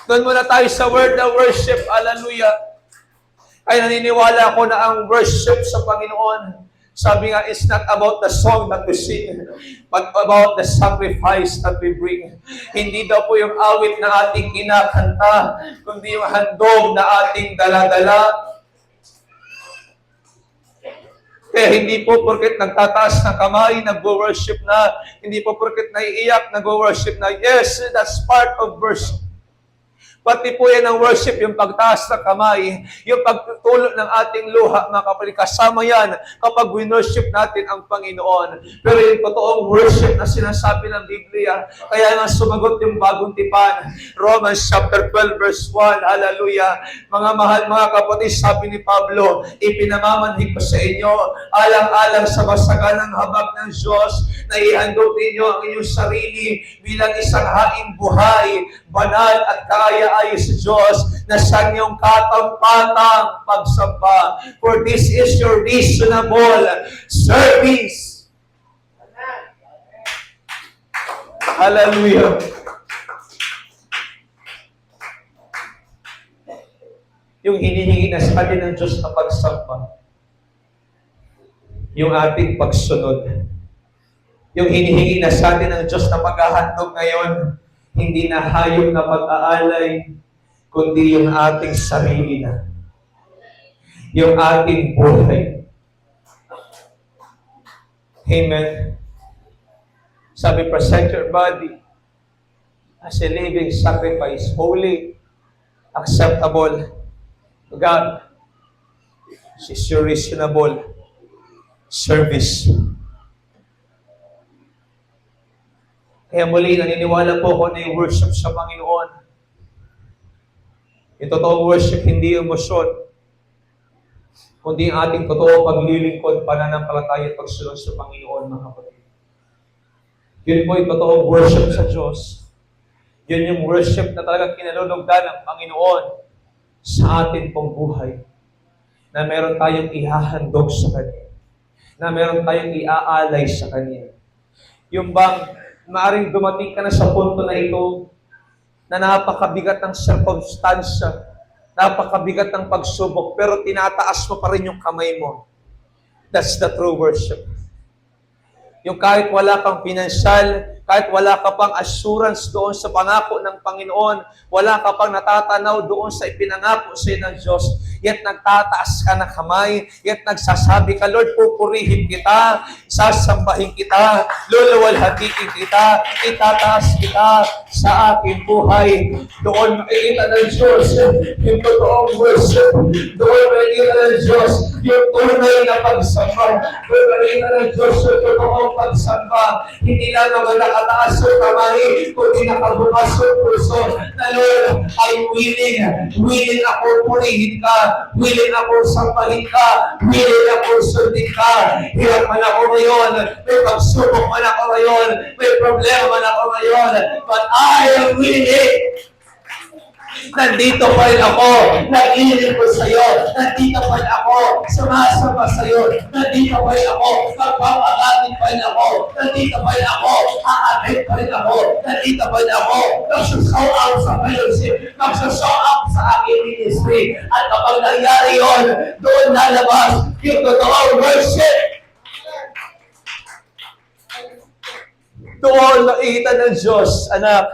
Doon muna tayo sa word na worship. Hallelujah. Ay naniniwala ako na ang worship sa Panginoon, sabi nga, it's not about the song that we sing, but about the sacrifice that we bring. Hindi daw po yung awit na ating kinakanta, kundi yung handog na ating daladala. Kaya hindi po porket nagtataas ng kamay, nag-worship na. Hindi po porket naiiyak, nag-worship na. Yes, that's part of worship. Pati po yan ang worship, yung pagtaas ng kamay, yung pagtutulot ng ating luha, mga kapatid. Kasama yan kapag we-worship natin ang Panginoon. Pero yung totoong worship na sinasabi ng Biblia, kaya nga sumagot yung bagong tipan. Romans chapter 12 verse 1, hallelujah. Mga mahal, mga kapatid, sabi ni Pablo, ipinamamanhig ko sa inyo, alang-alang sa masaganang habag ng Diyos, na ihandog ninyo ang inyong sarili bilang isang haing buhay, banal at kaaya-ayo sa Diyos na sa inyong katampatang pagsamba. For this is your reasonable service. Hallelujah. Yung hinihingi na sa atin ng Diyos na pagsamba, yung ating pagsunod, yung hinihingi na sa atin ng Diyos na paghahandog ngayon, hindi na hayop na pag-aalay, kundi yung ating sarili na. Yung ating buhay. Amen. Sabi, present your body as a living sacrifice, holy, acceptable to God. This is your reasonable service. Kaya muli, naniniwala po ako na yung worship sa Panginoon. Yung totoong worship, hindi emosyon, kundi ang ating totoong paglilingkod, pananampalataya at pagsunod sa Panginoon, mga kapatid. Yun po yung totoong worship sa Diyos. Yun yung worship na talagang kinalulugdan ng Panginoon sa ating pong buhay. Na meron tayong ihahandog sa Kanya. Na meron tayong iaalay sa Kanya. Yung bang maaring dumating ka na sa punto na ito na napakabigat ng circumstansya, napakabigat ng pagsubok, pero tinataas mo pa rin yung kamay mo. That's the true worship. Yung kahit wala kang pinansyal, kahit wala ka pang assurance doon sa pangako ng Panginoon, wala ka pang natatanaw doon sa ipinangako sa iyo ng Diyos, yet nagtataas ka ng kamay, yet nagsasabi ka, Lord, pupurihin kita, sasambahin kita, luluwalhatiin kita, itataas kita sa aking buhay. Doon makikita ng Diyos yung totoong worship. Doon makikita ng Diyos yung tunay na pagsamba. Doon makikita ng Diyos yung totoong pagsamba. Hindi lang naman nakataas yung kamay, kundi nakabukas yung puso na, Lord, I'm willing ako purihin ka, willing ako sambahin ka, willing ako sundin ka. Hirap man ako ngayon, may pagsubok man ako ngayon, may problema man ako ngayon, but I am willing. Nandito pa rin ako, nag-iinig ko sa'yo, nandito pa rin ako, sumasama sa'yo, nandito pa rin ako, magpapagatin pa rin ako, nandito pa rin ako, aamin pa rin ako, nandito pa rin ako, magsasaw up sa fellowship, magsasaw up sa aking ministry, at kapag nangyari yun, doon lalabas yung totoong worship. Doon makikita ng Diyos, anak,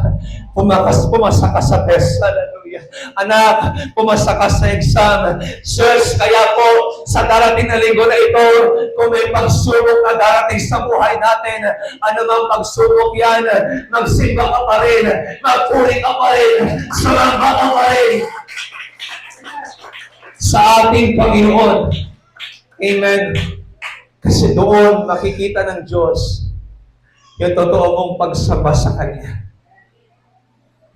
pumasa ka sa test. Hallelujah. Anak, pumasa ka sa exam. Church, kaya po, sa darating na linggo na ito, kung may pagsubok na darating sa buhay natin, anumang pagsubok yan, magsimba ka pa rin, magpuri ka pa rin, sumamba ka pa rin sa ating Panginoon. Amen. Kasi doon makikita ng Diyos yung totoo mong pagsamba sa Kanya.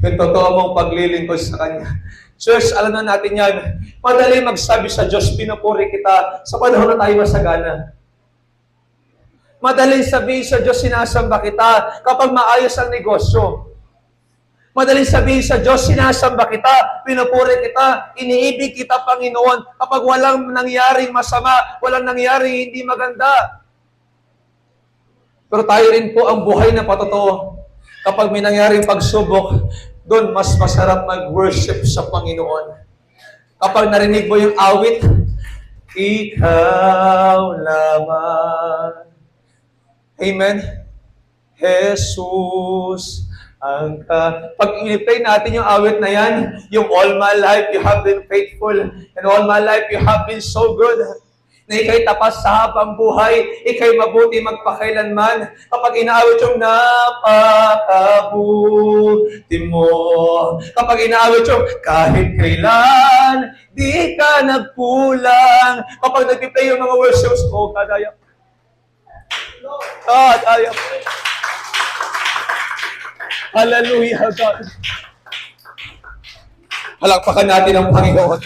Yung totoo mong paglilingkod sa Kanya. Church, alam na natin yan. Madali magsabi sa Diyos, pinupuri kita sa panahon na tayo masagana. Madaling sabihin sa Diyos, sinasamba kita kapag maayos ang negosyo. Madaling sabihin sa Diyos, sinasamba kita, pinupuri kita, iniibig kita, Panginoon, kapag walang nangyaring masama, walang nangyaring hindi maganda. Pero tayo rin po ang buhay na patotoo. Kapag may nangyaring pagsubok, doon mas masarap mag-worship sa Panginoon. Kapag narinig mo yung awit, ikaw lamang. Amen? Jesus, pag in-play natin yung awit na yan, yung all my life you have been faithful, and all my life you have been so good, na ika'y tapas sa habang buhay, ika'y mabuti magpakailanman. Kapag inaawit yung napakabuti mo, kapag inaawit yung kahit kailan, di ka nagkulang. Kapag nag-play yung mga worships, oh, kadaya. Kadaya. Hallelujah, God. Halakpakan natin ang Panginoon.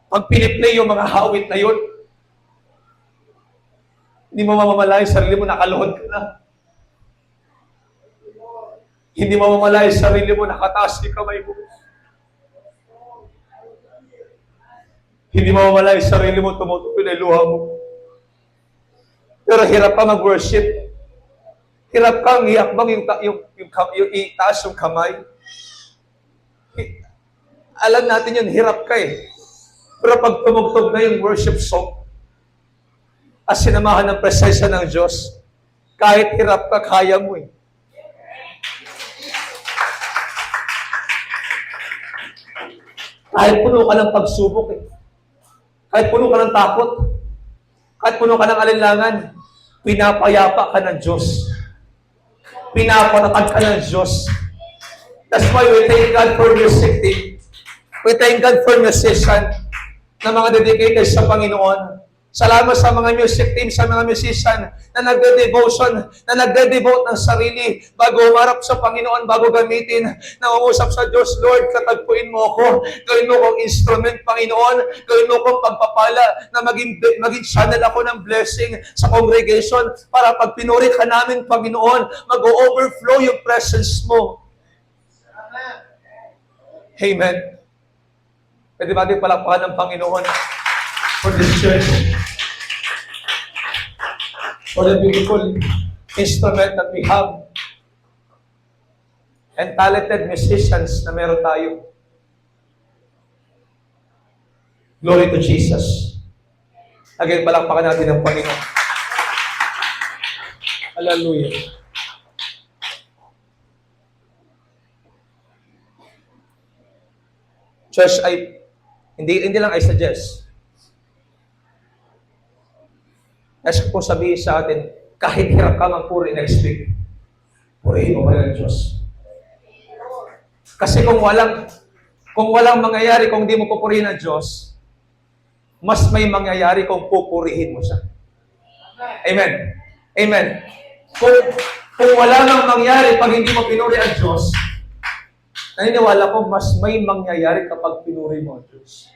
Pag piniplay yung mga hawit na yun, hindi mo mamamalay sa sarili mo, nakaluhod ka na. Hindi mo mamamalay sa sarili mo, nakataas yung kamay mo. Hindi mo mamamalay sa sarili mo, tumutupi na luha mo. Pero hirap ka mag-worship. Hirap kang iakbang yung itaas yung kamay. Alam natin yun, hirap ka eh. Pero pag tumugtog na yung worship song, as sinamahan ng presensya ng Diyos, kahit hirap ka, kaya mo eh. Kahit puno ka ng pagsubok eh. Kahit puno ka ng takot. Kahit puno ka ng alinlangan, pinapayapa ka ng Diyos. Pinapatatag ka ng Diyos. That's why we thank God for music team. We thank God for musician na mga dedicated sa Panginoon. Salamat sa mga music team, sa mga musician na nagde-devotion, na nagde-devote ng sarili bago umarap sa Panginoon, bago gamitin, na umusap sa Diyos, Lord, katagpuin mo ako, gawin mo kong instrument, Panginoon, gawin mo kong pagpapala, na maging channel ako ng blessing sa congregation, para pag pinuri ka namin, Panginoon, mag-overflow yung presence mo. Amen. Pwede ba natin palakpakan ng Panginoon for this church? For the beautiful instrument that we have and talented musicians na meron tayo. Glory to Jesus. Again, palakpakan natin ng Panginoon. Hallelujah. Church, hindi lang I suggest. Kasi kung sabihin sa atin, kahit hirap ka magpuri next week, purihin mo ng Diyos. Kasi kung walang mangyayari kung di mo pupurihin ang Diyos, mas may mangyayari kung pupurihin mo siya. Amen. Amen. Kung wala nang mangyari pag hindi mo pinuri ang Diyos, naniniwala ko mas may mangyayari kapag pinuri mo ang Diyos.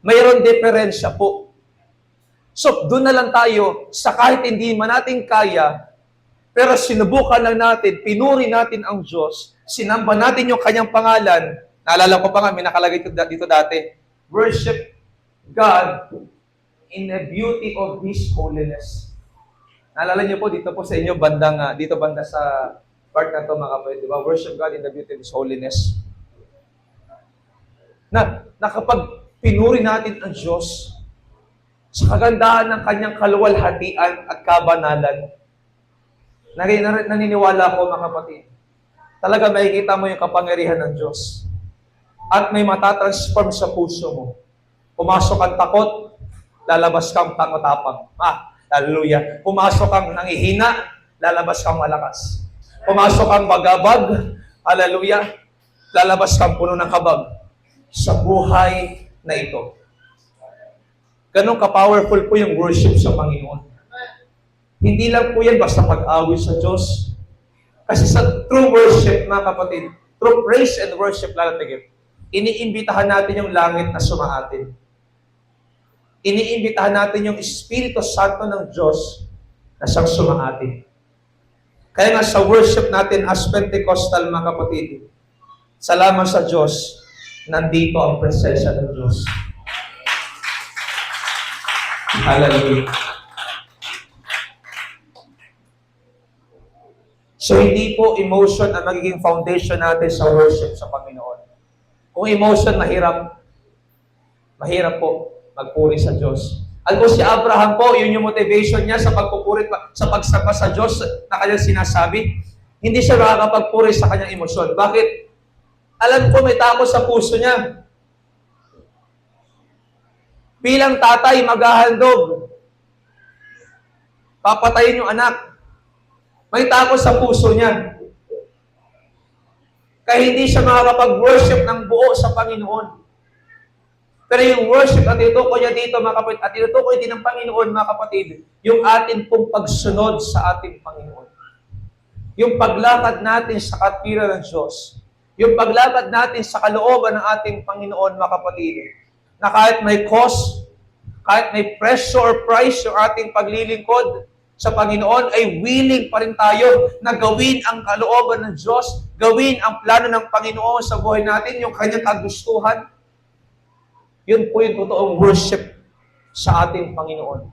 Mayroon diferensya po. So, doon na lang tayo sa kahit hindi man natin kaya, pero sinubukan lang natin, pinuri natin ang Diyos, sinamba natin yung kanyang pangalan. Naalala ko pa nga, may nakalagay dito dati, worship God in the beauty of His holiness. Naalala niyo po, dito po sa inyo, dito banda sa part na ito, mga kapatid, di ba? Worship God in the beauty of His holiness. Na kapag pinuri natin ang Diyos, sa kagandahan ng kanyang kaluwalhatian at kabanalan, naniniwala ko, mga kapatid, talaga makikita mo yung kapangyarihan ng Diyos. At may matatransform sa puso mo. Pumasok ang takot, lalabas kang pangutapang. Hallelujah. Pumasok kang nangihina, lalabas kang malakas. Pumasok kang magabag, hallelujah, lalabas kang puno ng kabag sa buhay na ito. Ganun ka-powerful po yung worship sa Panginoon. Hindi lang po yan basta pag-awit sa Diyos. Kasi sa true worship, mga kapatid, true praise and worship, lalatigip, iniimbitahan natin yung langit na sumaatin. Iniimbitahan natin yung Espiritu Santo ng Diyos na siyang sumaatin. Kaya nga sa worship natin as Pentecostal, mga kapatid, salamat sa Diyos, nandito ang presensya ng Diyos. Hallelujah. So, hindi po emotion ang magiging foundation natin sa worship sa Panginoon. Kung emotion, mahirap po magpuri sa Diyos. Alam mo si Abraham po, yun yung motivation niya sa pagpupuri, sa pagsamba sa Diyos na kanyang sinasabi. Hindi siya makakapagpuri sa kanyang emosyon. Bakit? Alam ko may takot sa puso niya. Bilang tatay, maghahandog. Papatayin yung anak. May takot sa puso niya. Kaya hindi siya makakapag-worship ng buo sa Panginoon. Pero yung worship at tinutukoy niya dito, mga kapatid, at tinutukoy din ng Panginoon, mga kapatid, yung atin pong pagsunod sa ating Panginoon. Yung paglakad natin sa katwiran ng Diyos. Yung paglakad natin sa kalooban ng ating Panginoon, mga kapatid, na kahit may cost, kahit may pressure or price yung ating paglilingkod sa Panginoon, ay willing pa rin tayo na gawin ang kalooban ng Diyos, gawin ang plano ng Panginoon sa buhay natin, yung kanyang kagustuhan. Yun po yung totoong worship sa ating Panginoon.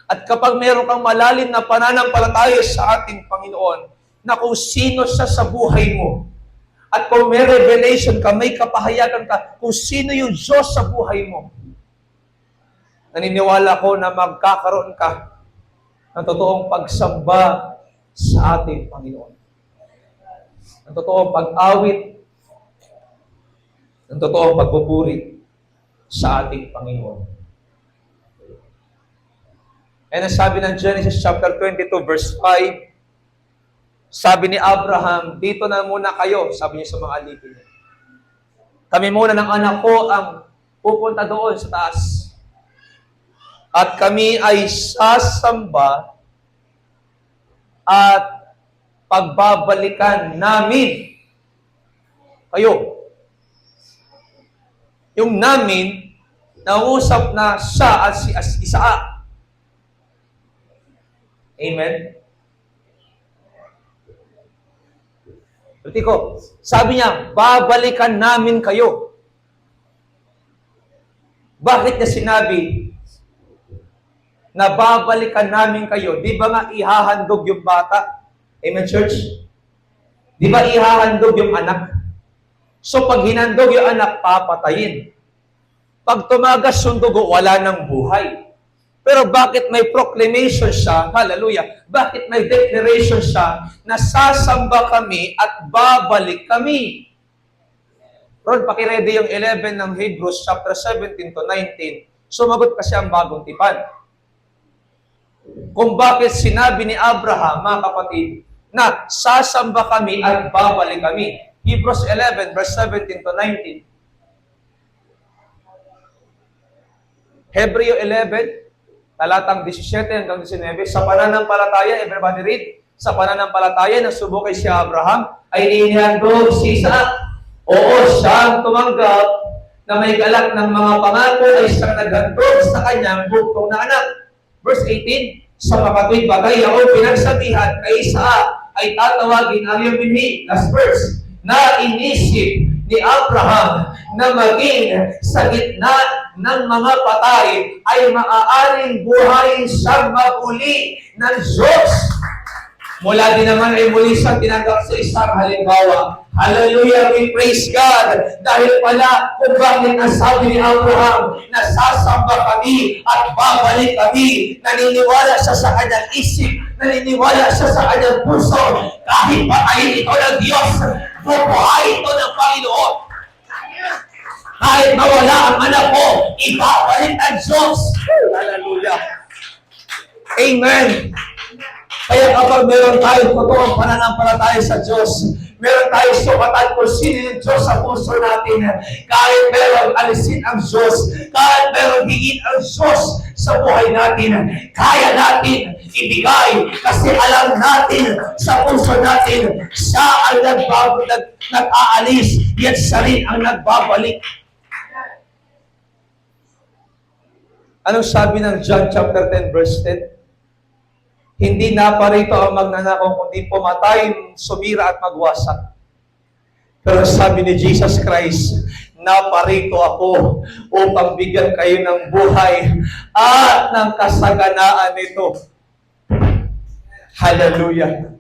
At kapag meron kang malalim na pananampalataya sa ating Panginoon, na kung sino siya sa buhay mo, at kung may revelation ka, may kapahayagan ka, kung sino yung Diyos sa buhay mo, naniniwala ko na magkakaroon ka ng totoong pagsamba sa ating Panginoon. Ng totoong pag-awit, ng totoong pagpupuri sa ating Panginoon. And ang sabi ng Genesis chapter 22 verse 5, sabi ni Abraham, dito na muna kayo, sabi niya sa mga alipin niya. Kami muna ng anak ko ang pupunta doon sa taas. At kami ay sasamba at pagbabalikan namin kayo. Yung namin, nausap na siya at si Isaac. Amen? Ulitin ko, sabi niya, babalikan namin kayo. Bakit niya sinabi na babalikan namin kayo? Di ba nga ihahandog yung bata? Amen, church? Di ba ihahandog yung anak? So, pag hinandog yung anak, papatayin. Pag tumagas yung dugo, wala ng buhay. Pero bakit may proclamation siya? Hallelujah. Bakit may declaration siya na sasamba kami at babalik kami? Ron, pakiredy yung 11 ng Hebrews chapter 17 to 19. Sumagot kasi ang bagong tipan. Kung bakit sinabi ni Abraham, mga kapatid, na sasamba kami at babalik kami. Hebrews 11, verse 17 to 19. Hebreo 11, talatang 17 hanggang 19. Sa pananampalataya, everybody read, sa pananampalataya na subukay si Abraham, ay inihandog si Isaac. Oo, siyang tumanggap na may galak ng mga pangako ay siyang naghandog sa kanyang bugtong na anak. Verse 18, sa makatuwid bagay ako pinagsabihan kay Isaac ay tatawagin ang iyong binhi. Last verse, na inisip ni Abraham na maging sa gitna ng mga patay ay maaaring buhayin siyang mabuli ng Diyos. Mula din naman ay muli siyang tinanggap sa isang halimbawa. Hallelujah, we praise God. Dahil pala kung bakit nasabi ni Abraham na sasamba kami at babalik kami, naniniwala siya sa kanyang isip, naniniwala siya sa kanyang puso, kahit patayin ito ng Diyos, bubuhay ito ng Panginoon. Kahit mawala ang anak ko, ibabalik ang Diyos. Hallelujah. Amen. Kaya kapag meron tayong totoong pananampalataya sa Diyos, meron tayong sukatan kung sino yung Diyos sa puso natin, kahit meron alisin ang Diyos, kahit meron higit ang Diyos sa buhay natin, kaya natin ibigay kasi alam natin sa puso natin, siya ang nag-aalis, yet siya rin ang nagbabalik. Anong sabi ng John chapter 10 verse 10? Hindi na parito ang magnanakaw, kundi pumatay, sumira at magwasak. Pero sabi ni Jesus Christ, naparito ako upang bigyan kayo ng buhay at ng kasaganaan nito. Hallelujah.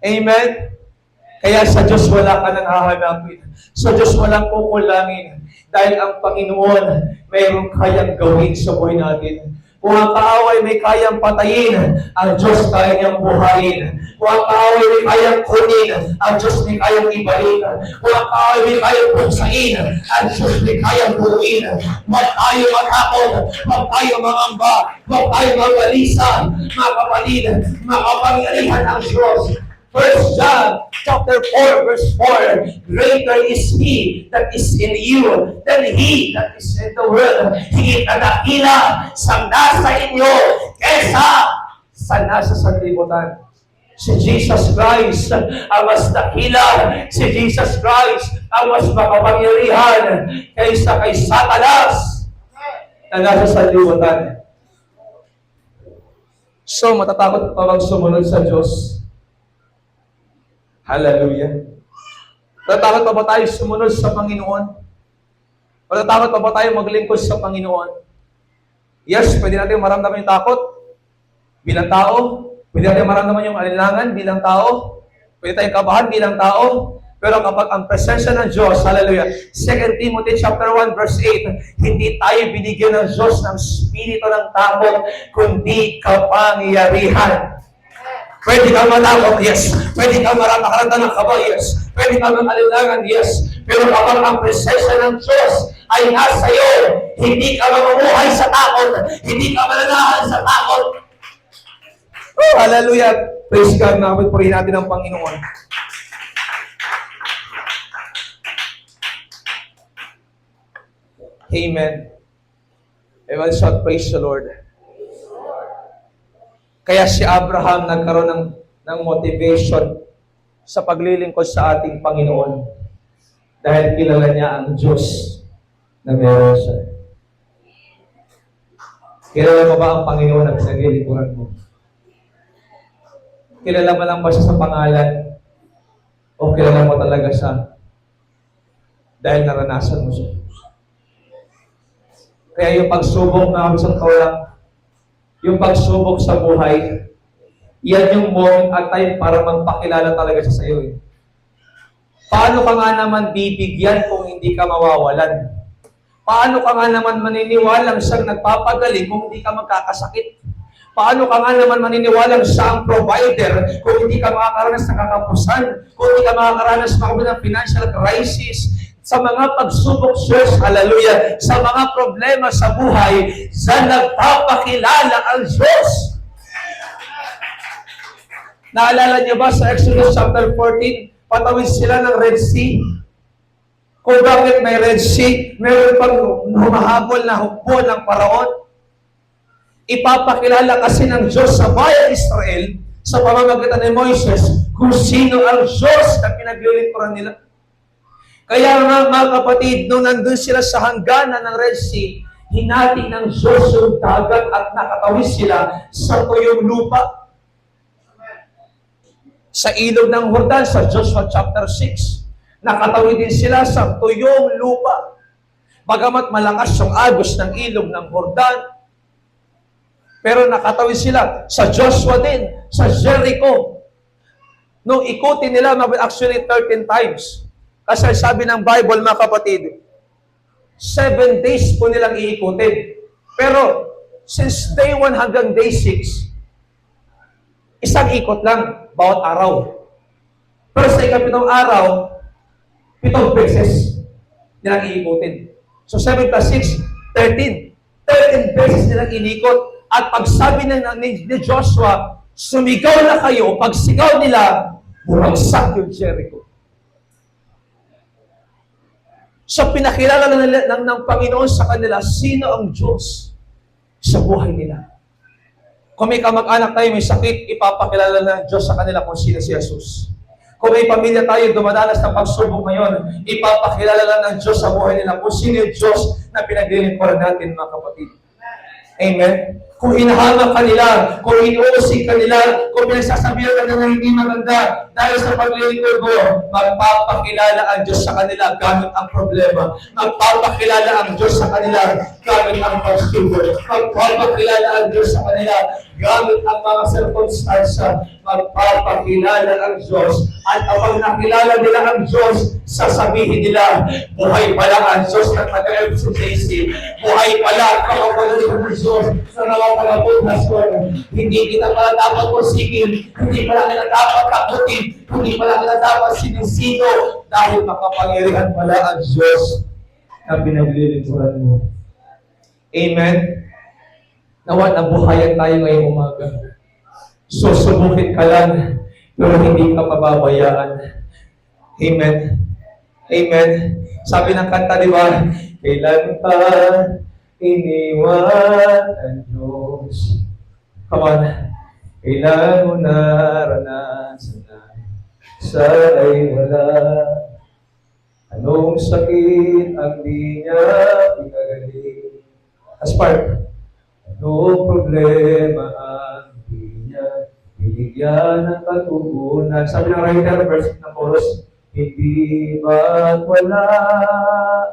Amen? Kaya sa Diyos wala ka nang hahanapin. Sa Diyos walang kukulangin. Dahil ang Panginoon mayroong kayang gawin sa buhay natin. Kung ang kaaway may kayang patayin, ang Diyos kaya niyang buhayin. Kung ang kaaway may kayang kunin, ang Diyos may kayang ibalik. Kung ang kaaway may kayang buksain, ang Diyos may kayang buuin. Huwag tayo matakot, huwag tayo mangamba, huwag tayo mabalisa, mga kapatid, makapangyarihan ang Diyos. 1 John chapter 4, verse 4, greater is He that is in you than he that is in the world. Higit na dakila sa nasa inyo kesa sa nasa sanlibutan. Si Jesus Christ ang mas dakila. Si Jesus Christ ang mas makapangyarihan kaysa kay Satanas na nasa sanlibutan. So, matatakot pa bang sumunod sa Diyos? Hallelujah. Matatakot pa ba tayo sumunod sa Panginoon? Matatakot pa ba tayo maglingkod sa Panginoon? Yes, pwede natin maramdaman yung takot bilang tao. Pwede natin maramdaman yung alinlangan bilang tao. Pwede tayong kabahan bilang tao. Pero kapag ang presensya ng Diyos, hallelujah, 2 Timothy chapter 1 verse 8, hindi tayo binigyan ng Diyos ng spirito ng takot, kundi kapangyarihan. Pwede kang matakot, yes. Pwede kang makaramdam ng kaba, yes. Pwede kang mag-alinlangan, yes. Pero kapag ang presensya ng Diyos ay nasa iyo, hindi ka mamumuhay sa takot, hindi ka mananahan sa takot. Oh, hallelujah. Praise God, mga purihin natin ang Panginoon. Amen. Everyone shout, praise the Lord. Kaya si Abraham nagkaroon ng motivation sa paglilingkod sa ating Panginoon dahil kilala niya ang Diyos na meron siya. Kilala mo ba ang Panginoon na pinaglilingkuran mo? Kilala mo lang ba siya sa pangalan? O kilala mo talaga siya dahil naranasan mo siya? Kaya yung pagsubok na isang kaulang, yung pagsubok sa buhay, yan yung moment at time para magpakilala talaga siya sa iyo. Paano ka nga naman bibigyan kung hindi ka mawawalan? Paano ka nga naman maniniwalang siyang nagpapagaling kung hindi ka magkakasakit? Paano ka nga naman maniniwalang siya ang provider kung hindi ka makakaranas ng kakapusan? Kung hindi ka makakaranas ng financial crisis? Sa mga pagsubok, church, hallelujah, sa mga problema sa buhay, sa nagpapakilala ang Diyos. Naalala niyo ba sa Exodus chapter 14, patawid sila ng Red Sea? Kung bakit may Red Sea, meron pang humahabol na hukbo ng Paraon. Ipapakilala kasi ng Diyos sa bayan Israel sa pamamagitan ni Moises kung sino ang Diyos na pinaglilingkuran nila. Kaya nga mga kapatid, nung nandun sila sa hangganan ng Red Sea, hinati ng Diyos yung dagat at nakatawid sila sa tuyong lupa. Sa ilog ng Jordan, sa Joshua chapter 6, nakatawid din sila sa tuyong lupa. Bagamat malakas yung agos ng ilog ng Jordan, pero nakatawid sila sa Joshua din, sa Jericho. Nung ikutin nila, actually 13 times. Kasi sabi ng Bible, mga kapatid, 7 days po nilang iikutin. Pero, since day 1 hanggang day 6, isang ikot lang, bawat araw. Pero sa ikapitong araw, 7 beses nilang iikutin. So, 7 plus 6, 13. 13 beses nilang inikot. At pag sabi ni Joshua, sumigaw na kayo, pag sigaw nila, bumagsak yung Jericho. So, pinakilala ng Panginoon sa kanila, sino ang Diyos sa buhay nila. Kung may kamag-anak tayo, may sakit, ipapakilala ng Diyos sa kanila kung sino si Jesus. Kung may pamilya tayo, dumadanas ng pagsubok ngayon, ipapakilala lang ng Diyos sa buhay nila kung sino yung Diyos na pinaglilingkuran natin, mga kapatid. Amen? Kung hinahamak ka nila, kung inuusig ka nila, kung pinagsasabihan ka nila na hindi maganda, dahil sa paglilingkod mo, magpapakilala ang Diyos sa kanila gamit ang problema. Magpapakilala ang Diyos sa kanila gamit ang pagsubok. Magpapakilala ang Diyos sa kanila gamit ang mga circumstances. Magpapakilala ang Diyos. At kapag nakilala nila ang Diyos, sasabihin nila, buhay pala ang Diyos na taga-FCJC. Buhay pala ang kapapagaling ng Diyos na nakapagabot na Diyos. Hindi kita pala dapat pusigin. Hindi pala kita dapat takutin. Hindi pala kita dapat sinisino. Dahil makapangyarihan pala ang Diyos na pinaglilingkuran mo. Amen? Nawa na buhayan tayo ngayong umaga. Susubukin ka lang, pero hindi ka pababayaan. Amen. Amen. Sabi ng kanta, di ba? Kailan pa iniwan ang Diyos? Come on. Kailan mo naranasan na sa ay wala? Anong sakit ang di niya pinagaling? As part, anong problema ang di niya binigyan ng katugunan? Sabi ng writer, verse ng chorus, hindi ba't wala?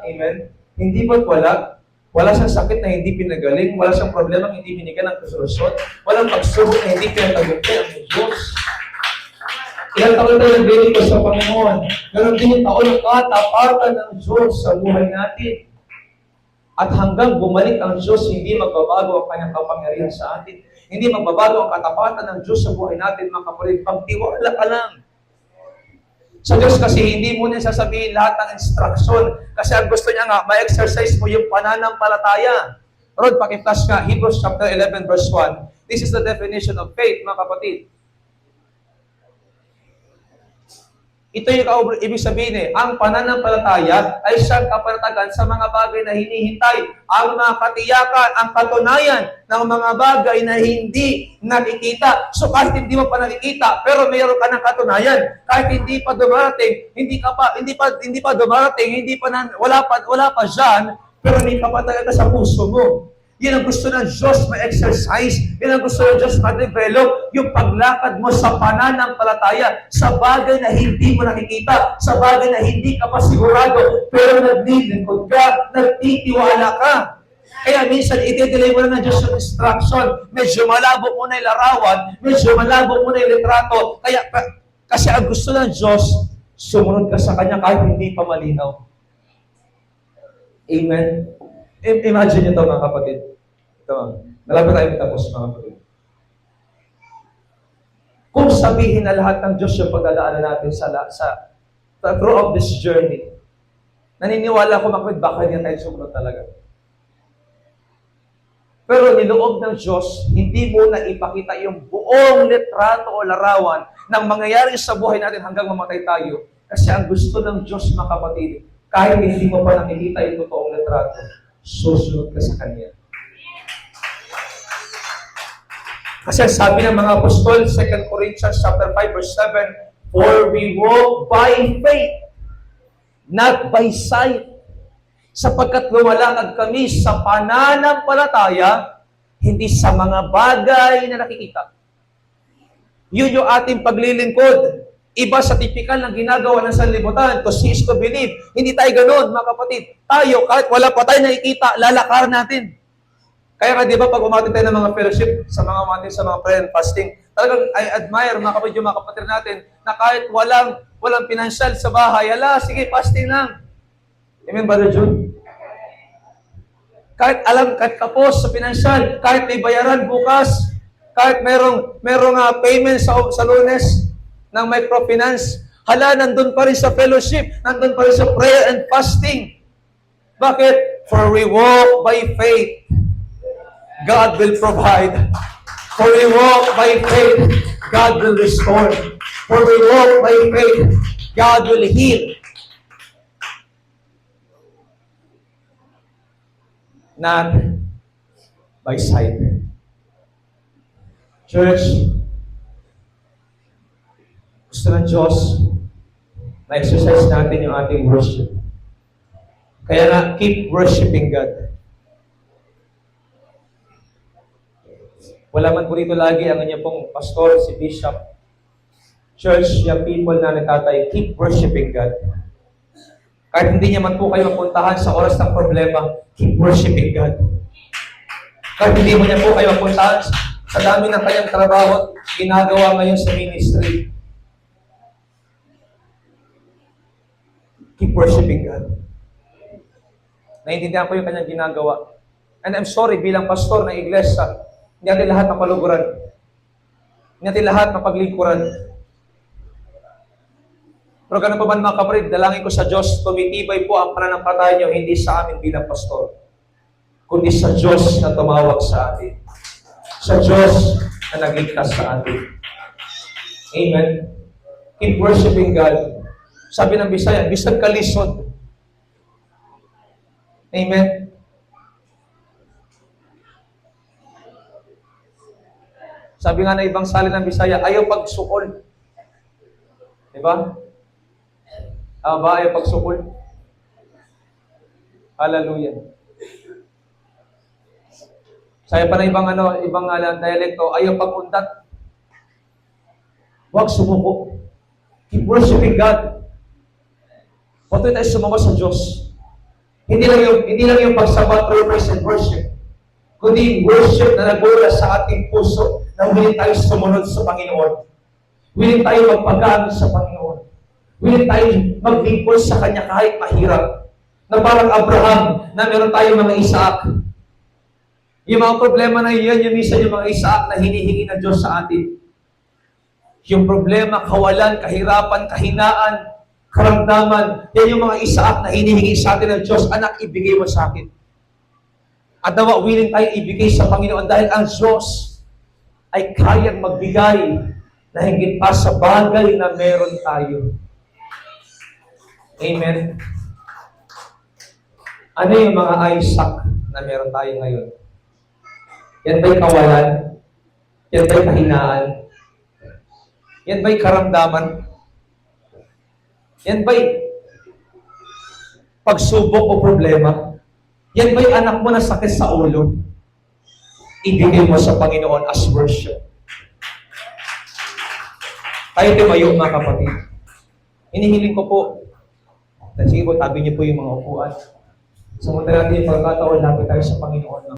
Amen? Hindi ba't wala? Wala siyang sakit na hindi pinagaling, wala siyang problema na hindi binigyan ng solusyon, walang pagsubok na hindi pinatagumpay ang Diyos. Ilang taon tayo nagbili ko sa Panginoon. Ganon din yung taon ng katapatan ng Diyos sa buhay natin. At hanggang bumalik ang Diyos, hindi magbabago ang kanyang kapangyarihan sa atin. Hindi magbabago ang katapatan ng Diyos sa buhay natin, mga kapatid. Pagtiwala ka lang. Sa Diyos kasi hindi mo na sasabihin lahat ng instruction. Kasi ang gusto niya nga, ma-exercise mo yung pananampalataya. Rod, pakiflash nga, Hebrews chapter 11 verse 1. This is the definition of faith, mga kapatid. Ito yung ibig sabihin ang pananampalataya ay siyang kapanatagan sa mga bagay na hinihintay, ang mga katiyakan, ang katunayan ng mga bagay na hindi nakikita. So kahit hindi mo pa nakikita, pero mayroon ka ng katunayan. Kahit hindi pa dumarating, hindi pa dumarating, wala pa diyan, pero may kapatagan ka sa puso mo. Yan ang gusto ng Diyos ma-exercise. Yan ang gusto ng Diyos ma-develop. Yung paglakad mo sa pananampalataya, sa bagay na hindi mo nakikita, sa bagay na hindi ka pa sigurado, pero naglilingkod ka, nagtitiwala ka. Kaya minsan, iti-delay mo na ng Diyos yung instruction. Medyo malabo mo na yung larawan, medyo malabo mo na yung litrato. Kaya, kasi ang gusto ng Diyos, sumunod ka sa Kanya kahit hindi pa malinaw. Amen? Imagine nyo ito, mga kapatid. Ito, malapit tayo tapos, mga kapatid. Kung sabihin na lahat ng Diyos yung pagdadaanan natin throughout this journey, naniniwala ko, mga kapatid, baka niya tayo sumunod talaga. Pero niloob ng Diyos, hindi mo na ipakita yung buong litrato o larawan ng mangyayari sa buhay natin hanggang mamatay tayo. Kasi ang gusto ng Diyos, mga kapatid, kahit hindi mo pa nakikita yung totoong litrato, susunod ka sa Kanya. Kasi sabi ng mga apostol, 2 Corinthians chapter 5, verse 7, for we walk by faith, not by sight. Sapagkat lumalakad kami sa pananampalataya, hindi sa mga bagay na nakikita. Yun yung ating paglilingkod. Iba sa tipikal na ginagawa ng sanlibutan, to see is to believe. Hindi tayo ganun, mga kapatid. Tayo, kahit wala pa tayo nakikita, lalakaran natin. Kaya ka, di ba, pag umatin tayo ng mga fellowship, sa mga prayer and fasting, talagang I admire, mga kapatid, yung mga kapatid natin, na kahit walang financial sa bahay, sige, fasting lang. Amen, Brother June? Kahit kapos sa financial, kahit may bayaran bukas, kahit merong payment sa Lunes ng microfinance, nandun pa rin sa fellowship, nandun pa rin sa prayer and fasting. Bakit? For we walk by faith, God will provide. For we walk by faith, God will restore. For we walk by faith, God will heal. Not by sight. Church, gusto ng Diyos na exercise natin yung ating worship. Kaya keep worshiping God. Wala man po rito lagi ang inyong pong pastor, si Bishop. Church, young people na nagtatay, keep worshiping God. Kahit hindi niya man po kayo mapuntahan sa oras ng problema, keep worshiping God. Kahit hindi mo niya po kayo mapuntahan sa dami ng kanyang trabaho, ginagawa ngayon sa ministry. Keep worshiping God. Naiintindihan ko yung kanyang ginagawa. And I'm sorry, bilang pastor ng iglesia, hindi natin lahat mapaluguran. Hindi natin lahat mapaglingkuran. Pero ganun pa man mga kapatid, dalangin ko sa Diyos, tumitibay po ang pananampalataya niyo, hindi sa amin bilang pastor, kundi sa Diyos na tumawag sa atin. Sa Diyos na nagligtas sa atin. Amen. Keep worshiping God. Sabi ng Bisaya, bisag kalisod. Amen. Sabi nga na ibang salin ng Bisaya, ayaw pagsukol. Diba? Ba, ayaw pagsukol. Hallelujah. Saya pa na ibang dialekto, ayaw pagundat. Huwag sumuko. Keep worshiping God. Patuloy tayo sumama sa Diyos. Hindi lang yung pagsabat through praise and worship, kundi worship na nagmula sa ating puso na willing tayo sumunod sa Panginoon. Willing tayo magpagaan sa Panginoon. Willing tayo maglingkod sa Kanya kahit mahirap. Na parang Abraham, na meron tayong mga Isaac. Yung mga problema na yan, yung minsan yung mga Isaac na hinihingi ng Diyos sa atin. Yung problema, kawalan, kahirapan, kahinaan, karamdaman, yan yung mga Isaac na hinihingi sa atin ng Diyos, anak, ibigay mo sa akin. At nawa, willing tayo ibigay sa Panginoon dahil ang Diyos ay kayang magbigay na higit pa sa bagay na meron tayo. Amen. Ano yung mga Isaac na meron tayo ngayon? Yan ba'y kawalan? Yan ba'y kahinaan? Yan ba'y karamdaman? Yan ba'y pagsubok o problema? Yan ba'y anak mo na sakit sa ulo? Ibigay mo sa Panginoon as worship. Tayo tumayo mga kapatid. Hinihiling ko po, sige po, tabi niyo po yung mga upuan. Samantalang natin yung pagkataon, lapit tayo sa Panginoon.